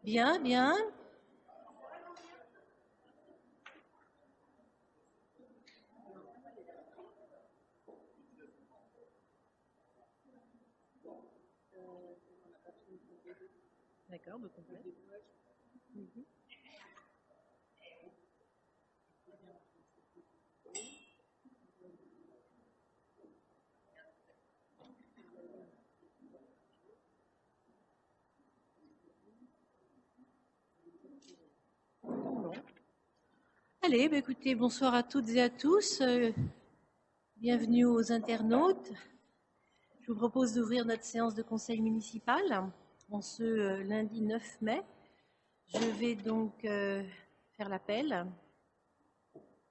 Bien, bien. D'accord, bah, complet. Mhm. Bon. Allez, bah, écoutez, bonsoir à toutes et à tous. Bienvenue aux internautes. Je vous propose d'ouvrir notre séance de conseil municipal en ce lundi 9 mai. Je vais donc faire l'appel.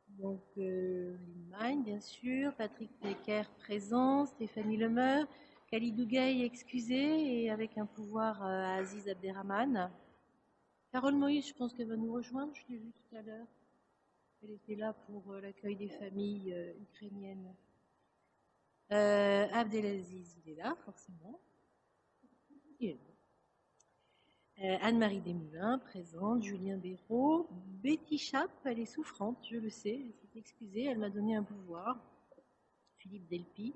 Donc, Limagne, bien sûr, Patrick Becker présent, Stéphanie Lemeur, Khalid Ougaï excusé et avec un pouvoir Aziz Abderrahman. Carole Moïse, je pense qu'elle va nous rejoindre, je l'ai vue tout à l'heure. Elle était là pour l'accueil des familles ukrainiennes. Abdelaziz, il est là, forcément. Il est là. Anne-Marie Desmoulins, présente. Julien Béraud. Betty Chape, elle est souffrante, je le sais. Elle s'est excusée, elle m'a donné un pouvoir. Philippe Delpy.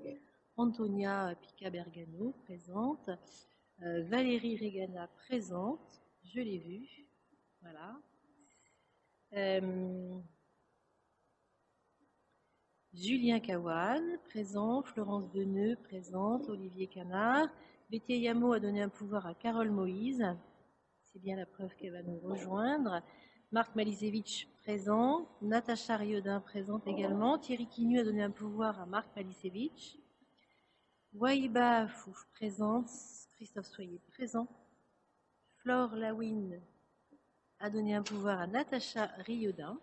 Antonia Pica-Bergano, présente. Valérie Régana, présente. Je l'ai vue. Voilà. Julien Caouane, présent. Florence Deneux, présente. Olivier Canard. Betty Yamo a donné un pouvoir à Carole Moïse. C'est bien la preuve qu'elle va nous rejoindre. Marc Malisevich, présent. Natacha Riodin, présente également. Thierry Quinu a donné un pouvoir à Marc Malisevich. Waïba Fouf, présente. Christophe Soyer, présent. Flore Lawine a donné un pouvoir à Natacha Riodin.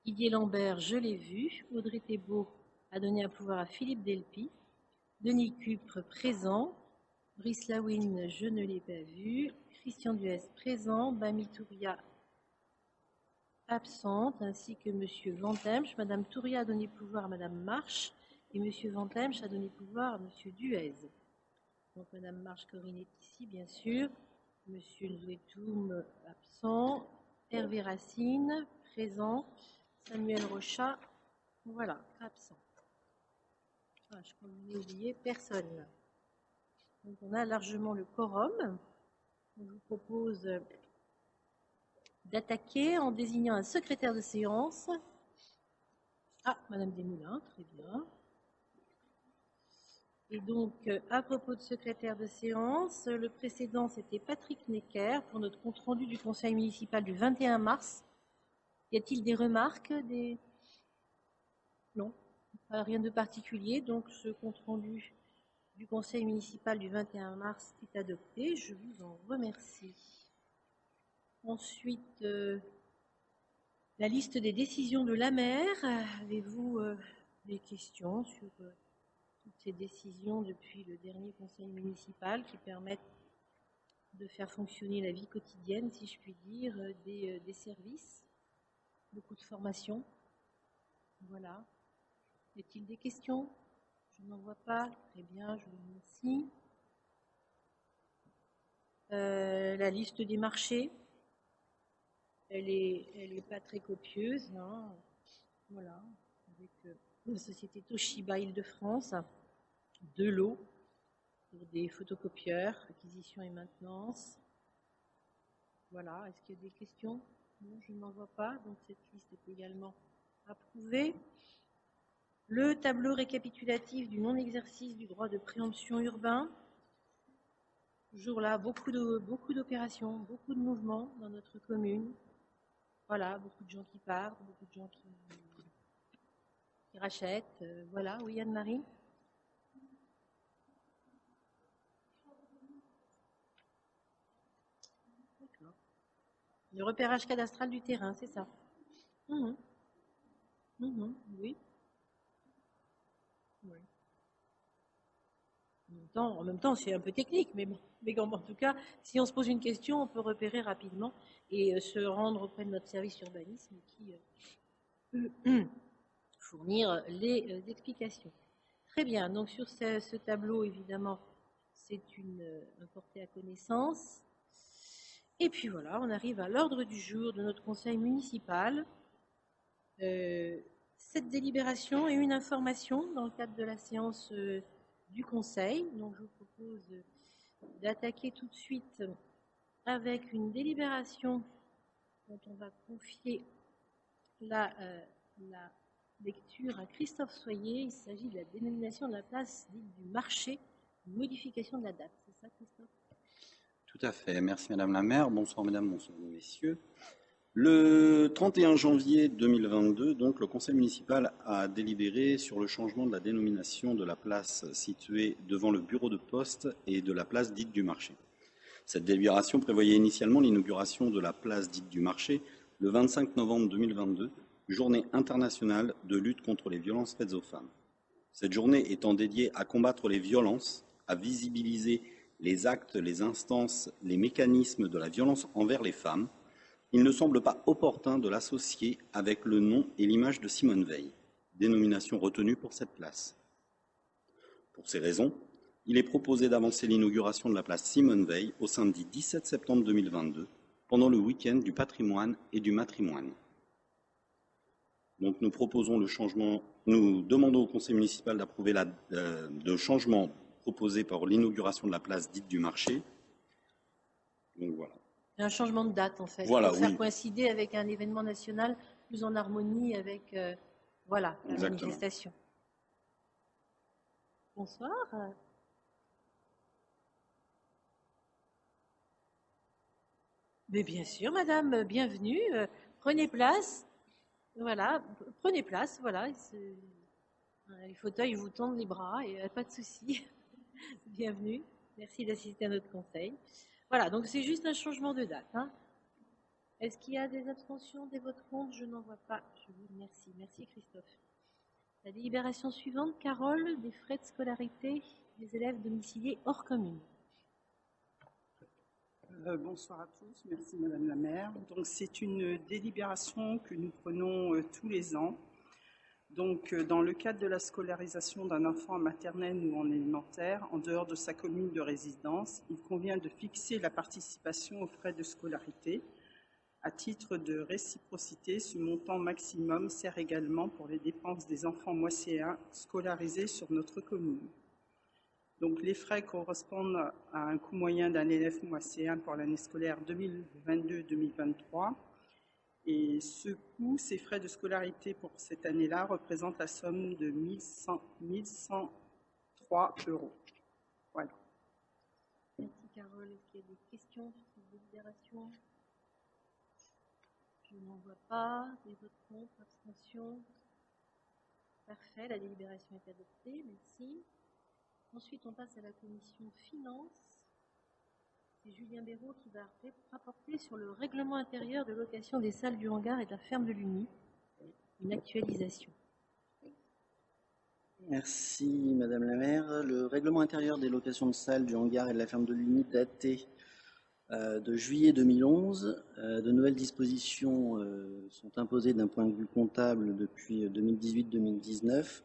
Didier Lambert, je l'ai vu. Audrey Thébault a donné un pouvoir à Philippe Delpy. Denis Cupre, présent. Brice Lawine, je ne l'ai pas vu. Christian Duès, présent. Bami Touria, absente, ainsi que M. Ventemche. Mme Touria a donné pouvoir à Mme Marche et M. Ventemche a donné pouvoir à M. Duès. Donc Mme Marche Corinne est ici, bien sûr. M. Nzouetoum, absent. Hervé Racine, présent. Samuel Rochat, voilà, absent. Ah, je crois que vous n'avez oublié personne. Donc on a largement le quorum. Je vous propose d'attaquer en désignant un secrétaire de séance. Ah, Madame Desmoulins, très bien. Et donc, à propos de secrétaire de séance, le précédent, c'était Patrick Necker pour notre compte-rendu du conseil municipal du 21 mars. Y a-t-il des remarques Non, rien de particulier. Donc, ce compte-rendu du conseil municipal du 21 mars est adopté. Je vous en remercie. Ensuite, la liste des décisions de la maire. Avez-vous des questions sur toutes ces décisions depuis le dernier conseil municipal qui permettent de faire fonctionner la vie quotidienne, si je puis dire, des services, beaucoup de formation. Voilà. Y a-t-il des questions? Je n'en vois pas. Très bien, je vous remercie. La liste des marchés, elle est pas très copieuse, hein. Voilà, avec la société Toshiba Île-de-France, de l'eau pour des photocopieurs, acquisition et maintenance. Voilà, est-ce qu'il y a des questions? Non, je n'en vois pas, donc cette liste est également approuvée. Le tableau récapitulatif du non-exercice du droit de préemption urbain. Toujours là, beaucoup d'opérations, beaucoup de mouvements dans notre commune. Voilà, beaucoup de gens qui partent, beaucoup de gens qui rachètent. Voilà, oui, Anne-Marie? D'accord. Le repérage cadastral du terrain, c'est ça? Mhm. Mhm, oui. Oui. En même temps, c'est un peu technique, mais bon. Mais en tout cas, si on se pose une question, on peut repérer rapidement et se rendre auprès de notre service urbanisme qui peut fournir les explications. Très bien, donc sur ce tableau, évidemment, c'est un porté à connaissance. Et puis voilà, on arrive à l'ordre du jour de notre conseil municipal. Cette délibération et une information dans le cadre de la séance du conseil. Donc je vous propose d'attaquer tout de suite avec une délibération dont on va confier la lecture à Christophe Soyer. Il s'agit de la dénomination de la place dite du marché, une modification de la date. C'est ça, Christophe? Tout à fait. Merci Madame la maire. Bonsoir Mesdames, bonsoir Messieurs. Le 31 janvier 2022, donc, le conseil municipal a délibéré sur le changement de la dénomination de la place située devant le bureau de poste et de la place dite du marché. Cette délibération prévoyait initialement l'inauguration de la place dite du marché le 25 novembre 2022, journée internationale de lutte contre les violences faites aux femmes. Cette journée étant dédiée à combattre les violences, à visibiliser les actes, les instances, les mécanismes de la violence envers les femmes, il ne semble pas opportun de l'associer avec le nom et l'image de Simone Veil, dénomination retenue pour cette place. Pour ces raisons, il est proposé d'avancer l'inauguration de la place Simone Veil au samedi 17 septembre 2022, pendant le week-end du patrimoine et du matrimoine. Donc nous proposons le changement, nous demandons au conseil municipal d'approuver le changement proposé par l'inauguration de la place dite du marché. Donc voilà. Un changement de date, en fait, voilà, pour faire coïncider avec un événement national plus en harmonie avec voilà, la manifestation. Bonsoir. Mais bien sûr, madame, bienvenue. Prenez place. Voilà, prenez place, voilà. Les fauteuils vous tendent les bras, et pas de souci. Bienvenue. Merci d'assister à notre conseil. Voilà, donc c'est juste un changement de date. Hein. Est-ce qu'il y a des abstentions, des votes contre? Je n'en vois pas. Je vous remercie. Merci Christophe. La délibération suivante, Carole, des frais de scolarité des élèves domiciliés hors commune. Bonsoir à tous, merci Madame la maire. Donc c'est une délibération que nous prenons tous les ans. Donc dans le cadre de la scolarisation d'un enfant en maternelle ou en élémentaire, en dehors de sa commune de résidence, il convient de fixer la participation aux frais de scolarité. À titre de réciprocité, ce montant maximum sert également pour les dépenses des enfants moisséens scolarisés sur notre commune. Donc, les frais correspondent à un coût moyen d'un élève moisséen pour l'année scolaire 2022-2023. Et ce coût, ces frais de scolarité pour cette année-là, représentent la somme de 1103 €. Voilà. Merci Carole. Est-ce qu'il y a des questions sur cette délibération? Je n'en vois pas. Des votes contre, abstention. Parfait, la délibération est adoptée. Merci. Ensuite, on passe à la commission finances. C'est Julien Béraud qui va rapporter sur le règlement intérieur de location des salles du hangar et de la ferme de l'Uni. Une actualisation. Merci Madame la maire. Le règlement intérieur des locations de salles du hangar et de la ferme de l'Uni daté de juillet 2011. De nouvelles dispositions sont imposées d'un point de vue comptable depuis 2018-2019.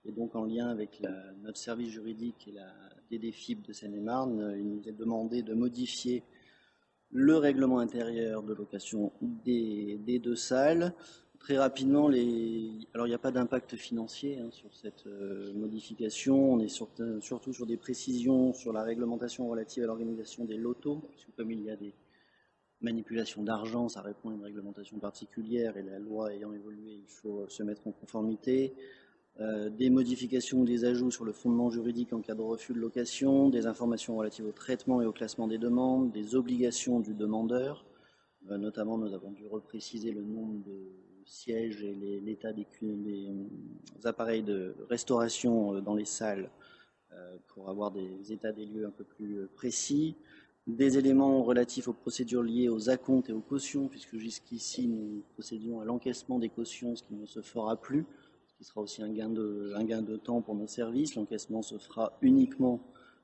Et donc, en lien avec notre service juridique et la DDFiP de Seine-et-Marne, il nous est demandé de modifier le règlement intérieur de location des deux salles. Très rapidement, alors il n'y a pas d'impact financier sur cette modification. On est surtout sur des précisions sur la réglementation relative à l'organisation des lotos, puisque comme il y a des manipulations d'argent, ça répond à une réglementation particulière et la loi ayant évolué, il faut se mettre en conformité. Des modifications ou des ajouts sur le fondement juridique en cas de refus de location, des informations relatives au traitement et au classement des demandes, des obligations du demandeur. Notamment, nous avons dû repréciser le nombre de sièges et l'état des appareils de restauration dans les salles pour avoir des états des lieux un peu plus précis. Des éléments relatifs aux procédures liées aux acomptes et aux cautions, puisque jusqu'ici, nous procédions à l'encaissement des cautions, ce qui ne se fera plus. Qui sera aussi un gain de temps pour nos services. L'encaissement se fera uniquement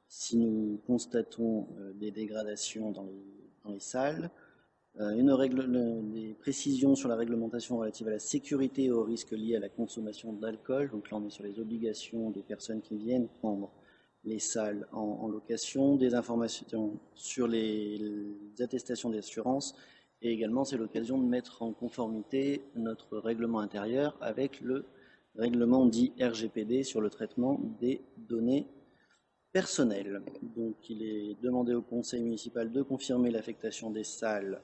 si nous constatons des dégradations dans les salles. Des précisions sur la réglementation relative à la sécurité et aux risques liés à la consommation d'alcool. Donc là, on est sur les obligations des personnes qui viennent prendre les salles en location, des informations sur les attestations d'assurance, et également c'est l'occasion de mettre en conformité notre règlement intérieur avec le règlement dit RGPD sur le traitement des données personnelles. Donc il est demandé au conseil municipal de confirmer l'affectation des salles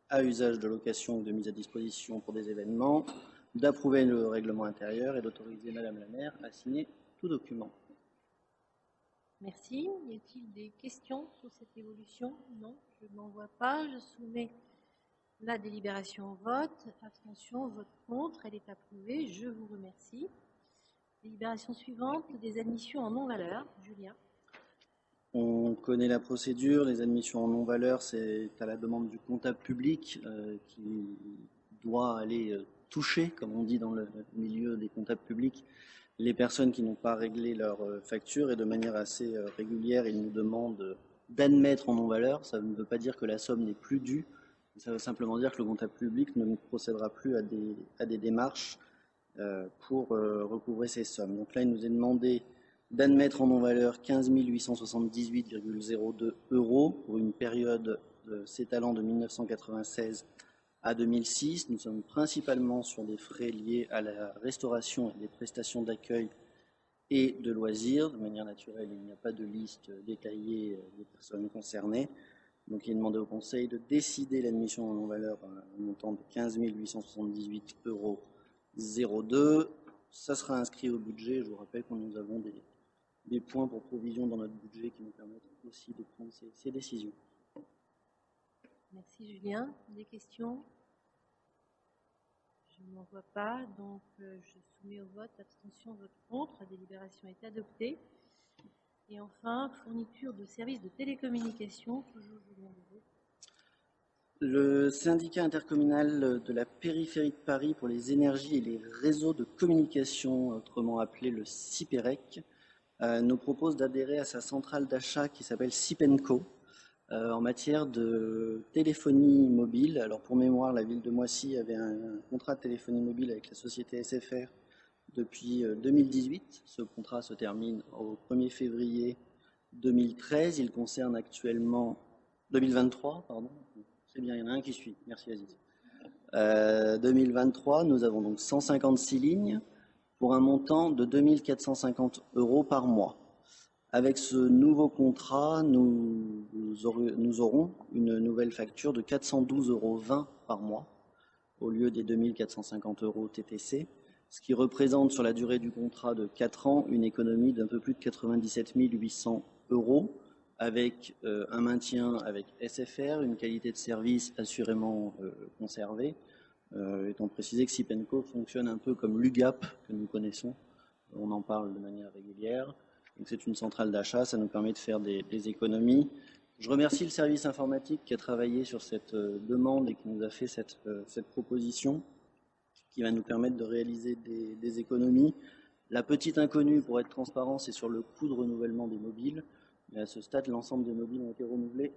à usage de location ou de mise à disposition pour des événements, d'approuver le règlement intérieur et d'autoriser Madame la maire à signer tout document. Merci. Y a-t-il des questions sur cette évolution? Non, je n'en vois pas. Je soumets la délibération au vote. Abstention, vote contre. Elle est approuvée. Je vous remercie. Délibération suivante, des admissions en non-valeur. Julien. On connaît la procédure. Les admissions en non-valeur, c'est à la demande du comptable public qui doit aller toucher, comme on dit dans le milieu des comptables publics, les personnes qui n'ont pas réglé leur facture, et de manière assez régulière, ils nous demandent d'admettre en non-valeur. Ça ne veut pas dire que la somme n'est plus due, ça veut simplement dire que le comptable public ne procédera plus à des démarches pour recouvrer ces sommes. Donc là, il nous est demandé d'admettre en non-valeur 15 878,02 € pour une période s'étalant de 1996 à 2006. Nous sommes principalement sur des frais liés à la restauration et des prestations d'accueil et de loisirs. De manière naturelle, il n'y a pas de liste détaillée des personnes concernées. Donc il est demandé au Conseil de décider l'admission en non-valeur à un montant de 15 878,02 €. Ça sera inscrit au budget. Je vous rappelle que nous avons des points pour provision dans notre budget qui nous permettent aussi de prendre ces décisions. Merci Julien. Des questions? Je n'en vois pas, donc je soumets au vote. Abstention, vote contre. La délibération est adoptée. Et enfin, fourniture de services de télécommunication, toujours Julien Deveau. Le syndicat intercommunal de la périphérie de Paris pour les énergies et les réseaux de communication, autrement appelé le CIPEREC, nous propose d'adhérer à sa centrale d'achat qui s'appelle Sipenco en matière de téléphonie mobile. Alors pour mémoire, la ville de Moissy avait un contrat de téléphonie mobile avec la société SFR depuis 2018. Ce contrat se termine au 1er février 2013. Il concerne actuellement 2023, pardon. C'est bien, il y en a un qui suit. Merci Aziz. 2023, nous avons donc 156 lignes pour un montant de 2 450 € par mois. Avec ce nouveau contrat, nous aurons une nouvelle facture de 412,20 € par mois au lieu des 2 450 € TTC, ce qui représente sur la durée du contrat de 4 ans une économie d'un peu plus de 97 800 €, avec un maintien avec SFR, une qualité de service assurément conservée, étant précisé que Sipenco fonctionne un peu comme l'UGAP que nous connaissons, on en parle de manière régulière. Donc c'est une centrale d'achat, ça nous permet de faire des économies. Je remercie le service informatique qui a travaillé sur cette demande et qui nous a fait cette proposition qui va nous permettre de réaliser des économies. La petite inconnue, pour être transparent, c'est sur le coût de renouvellement des mobiles. Mais à ce stade, l'ensemble des mobiles ont été renouvelés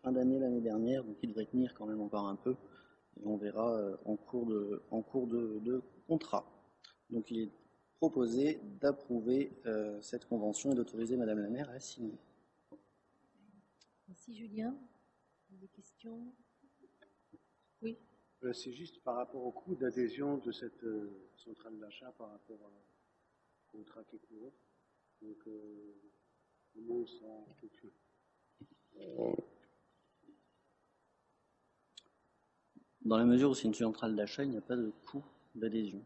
fin d'année l'année dernière, donc ils devraient tenir quand même encore un peu. Et on verra en cours de contrat. Donc il est proposé d'approuver cette convention et d'autoriser Madame la maire à signer. Merci Julien. Des questions? Oui. C'est juste par rapport au coût d'adhésion de cette centrale d'achat par rapport au contrat qui est court. Donc, comment ça fonctionne? Dans la mesure où c'est une centrale d'achat, il n'y a pas de coût d'adhésion.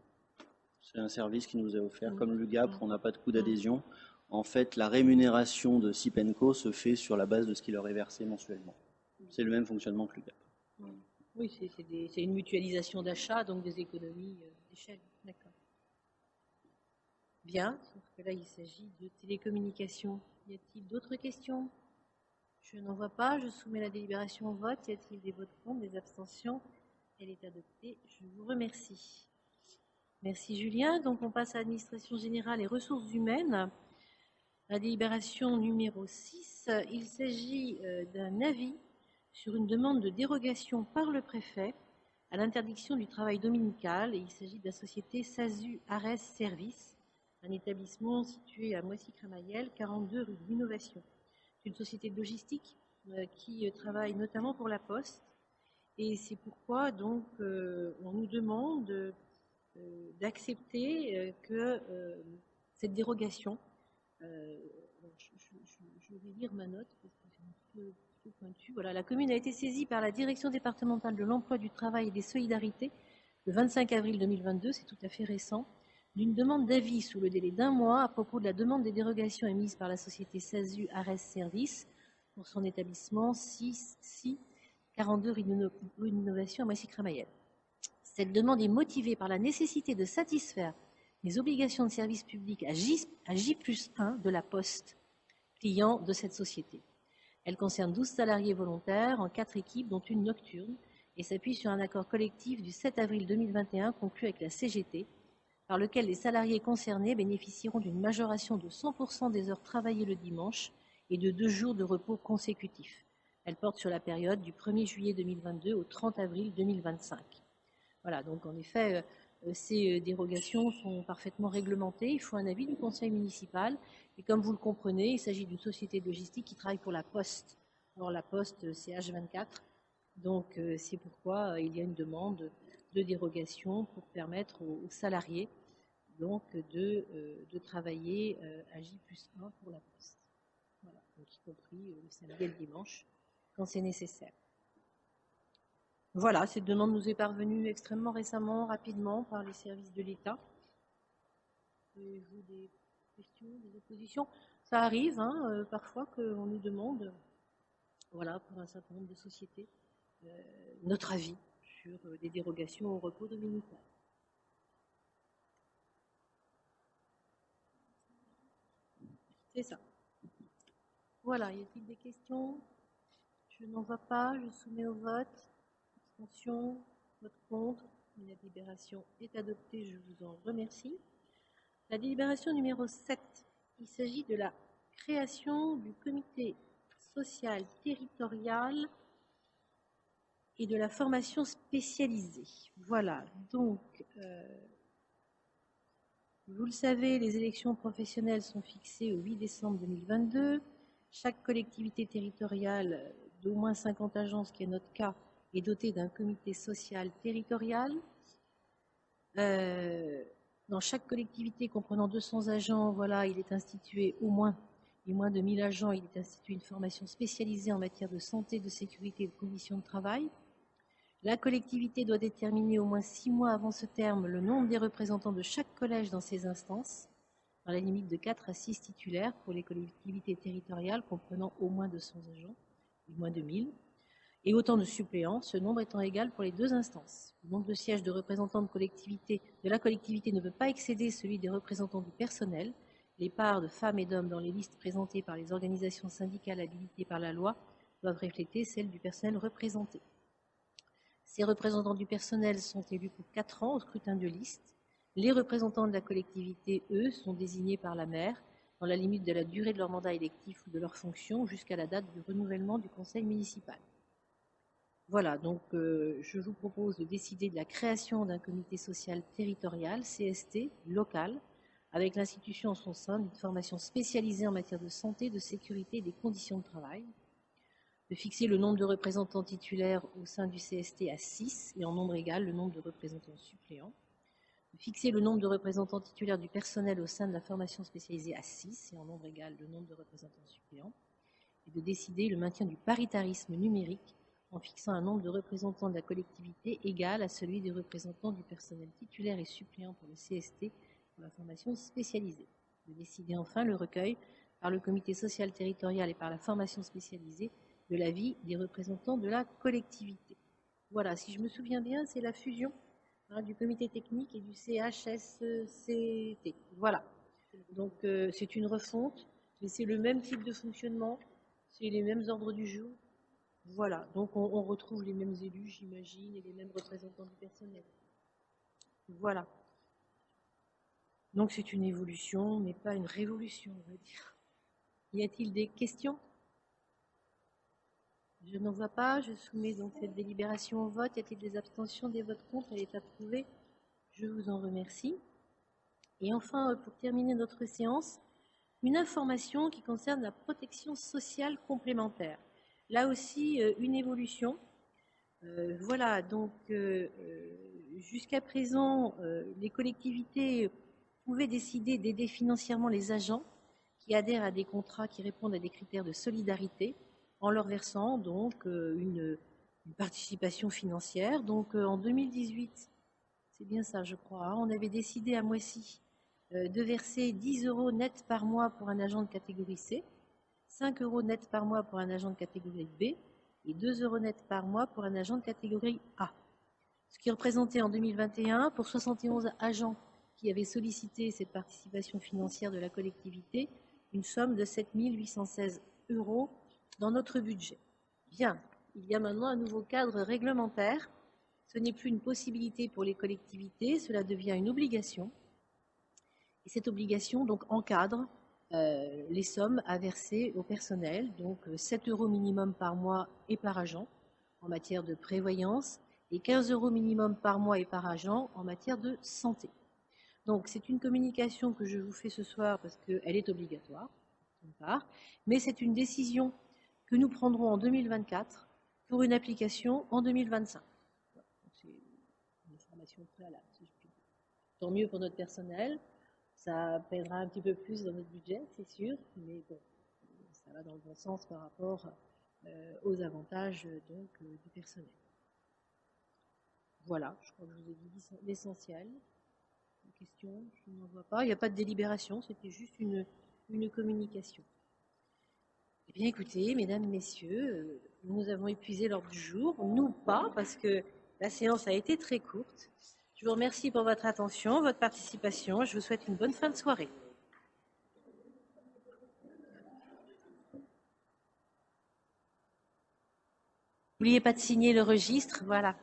C'est un service qui nous est offert comme l'UGAP, on n'a pas de coût d'adhésion. En fait, la rémunération de Sipenco se fait sur la base de ce qui leur est versé mensuellement. C'est le même fonctionnement que l'UGAP. Oui, c'est une mutualisation d'achat, donc des économies d'échelle. D'accord. Bien, sauf que là, il s'agit de télécommunications. Y a-t-il d'autres questions? Je n'en vois pas. Je soumets la délibération au vote. Y a-t-il des votes contre, des abstentions? Elle est adoptée. Je vous remercie. Merci Julien. Donc on passe à l'administration générale et ressources humaines. La délibération numéro 6. Il s'agit d'un avis sur une demande de dérogation par le préfet à l'interdiction du travail dominical. Et il s'agit de la société SASU Ares Service, un établissement situé à Moissy-Crémaillère, 42 rue de l'Innovation. C'est une société de logistique qui travaille notamment pour la Poste. Et c'est pourquoi donc on nous demande d'accepter que cette dérogation, je vais lire ma note parce que c'est un peu pointu. Voilà, la commune a été saisie par la Direction départementale de l'emploi, du travail et des solidarités le 25 avril 2022, c'est tout à fait récent, d'une demande d'avis sous le délai d'un mois à propos de la demande des dérogations émises par la société SASU Ares Service pour son établissement 42 rue de l'Innovation à Moissy-Crémaillère. Cette demande est motivée par la nécessité de satisfaire les obligations de service public à J+1 de la Poste, client de cette société. Elle concerne 12 salariés volontaires en 4 équipes, dont une nocturne, et s'appuie sur un accord collectif du 7 avril 2021 conclu avec la CGT, par lequel les salariés concernés bénéficieront d'une majoration de 100% des heures travaillées le dimanche et de 2 jours de repos consécutifs. Elle porte sur la période du 1er juillet 2022 au 30 avril 2025. Voilà, donc en effet, ces dérogations sont parfaitement réglementées. Il faut un avis du conseil municipal. Et comme vous le comprenez, il s'agit d'une société de logistique qui travaille pour la Poste. Or, la Poste, c'est H24. Donc, c'est pourquoi il y a une demande de dérogation pour permettre aux salariés donc, de travailler à J+1 pour la Poste. Voilà, donc y compris le samedi et le dimanche, quand c'est nécessaire. Voilà, cette demande nous est parvenue extrêmement récemment, rapidement, par les services de l'État. Avez-vous des questions, des oppositions? Ça arrive parfois qu'on nous demande, voilà, pour un certain nombre de sociétés, notre avis sur des dérogations au repos dominical. C'est ça. Voilà, y a-t-il des questions? Je n'en vois pas, je soumets au vote. Abstention, vote contre. La délibération est adoptée, je vous en remercie. La délibération numéro 7, il s'agit de la création du comité social territorial et de la formation spécialisée. Voilà, donc, vous le savez, les élections professionnelles sont fixées au 8 décembre 2022. Chaque collectivité territoriale d'au moins 50 agences, qui est notre cas, est dotée d'un comité social territorial. Dans chaque collectivité comprenant 200 agents, voilà, il est institué au moins, et moins de 1000 agents, il est institué une formation spécialisée en matière de santé, de sécurité et de conditions de travail. La collectivité doit déterminer au moins 6 mois avant ce terme le nombre des représentants de chaque collège dans ces instances, dans la limite de 4 à 6 titulaires pour les collectivités territoriales comprenant au moins 200 agents, et moins de 1000, et autant de suppléants, ce nombre étant égal pour les 2 instances. Le nombre de sièges de représentants de la collectivité ne peut pas excéder celui des représentants du personnel. Les parts de femmes et d'hommes dans les listes présentées par les organisations syndicales habilitées par la loi doivent refléter celles du personnel représenté. Ces représentants du personnel sont élus pour 4 ans au scrutin de liste. Les représentants de la collectivité, eux, sont désignés par la maire dans la limite de la durée de leur mandat électif ou de leur fonction jusqu'à la date du renouvellement du conseil municipal. Voilà, donc je vous propose de décider de la création d'un comité social territorial, CST, local, avec l'institution en son sein d'une formation spécialisée en matière de santé, de sécurité et des conditions de travail, de fixer le nombre de représentants titulaires au sein du CST à 6 et en nombre égal le nombre de représentants suppléants, de fixer le nombre de représentants titulaires du personnel au sein de la formation spécialisée à 6 et en nombre égal le nombre de représentants suppléants, et de décider le maintien du paritarisme numérique en fixant un nombre de représentants de la collectivité égal à celui des représentants du personnel titulaire et suppléant pour le CST pour la formation spécialisée. De décider enfin le recueil par le comité social territorial et par la formation spécialisée de l'avis des représentants de la collectivité. Voilà, si je me souviens bien, c'est la fusion du comité technique et du CHSCT. Voilà, donc c'est une refonte, mais c'est le même type de fonctionnement, c'est les mêmes ordres du jour. Voilà, donc on retrouve les mêmes élus, j'imagine, et les mêmes représentants du personnel. Voilà. Donc c'est une évolution, mais pas une révolution, on va dire. Y a-t-il des questions? Je n'en vois pas. Je soumets donc cette délibération au vote. Y a-t-il des abstentions, des votes contre? Elle est approuvée. Je vous en remercie. Et enfin, pour terminer notre séance, une information qui concerne la protection sociale complémentaire. Là aussi, une évolution. Voilà, donc jusqu'à présent, les collectivités pouvaient décider d'aider financièrement les agents qui adhèrent à des contrats qui répondent à des critères de solidarité en leur versant donc une participation financière. Donc en 2018, c'est bien ça je crois, hein, on avait décidé à Moissy de verser 10 € net par mois pour un agent de catégorie C, 5 € net par mois pour un agent de catégorie B et 2 € net par mois pour un agent de catégorie A. Ce qui représentait en 2021, pour 71 agents qui avaient sollicité cette participation financière de la collectivité, une somme de 7 816 € dans notre budget. Bien, il y a maintenant un nouveau cadre réglementaire. Ce n'est plus une possibilité pour les collectivités, cela devient une obligation. Et cette obligation donc encadre les sommes à verser au personnel, donc 7 € minimum par mois et par agent en matière de prévoyance et 15 € minimum par mois et par agent en matière de santé. Donc c'est une communication que je vous fais ce soir parce qu'elle est obligatoire, d'une part, mais c'est une décision que nous prendrons en 2024 pour une application en 2025. C'est une information préalable, si je puis dire. Tant mieux pour notre personnel. Ça pèsera un petit peu plus dans notre budget, c'est sûr, mais bon, ça va dans le bon sens par rapport aux avantages donc, du personnel. Voilà, je crois que je vous ai dit l'essentiel. Une question, je n'en vois pas. Il n'y a pas de délibération, c'était juste une communication. Eh bien, écoutez, mesdames, messieurs, nous avons épuisé l'ordre du jour. Nous pas, parce que la séance a été très courte. Je vous remercie pour votre attention, votre participation. Je vous souhaite une bonne fin de soirée. N'oubliez pas de signer le registre, voilà.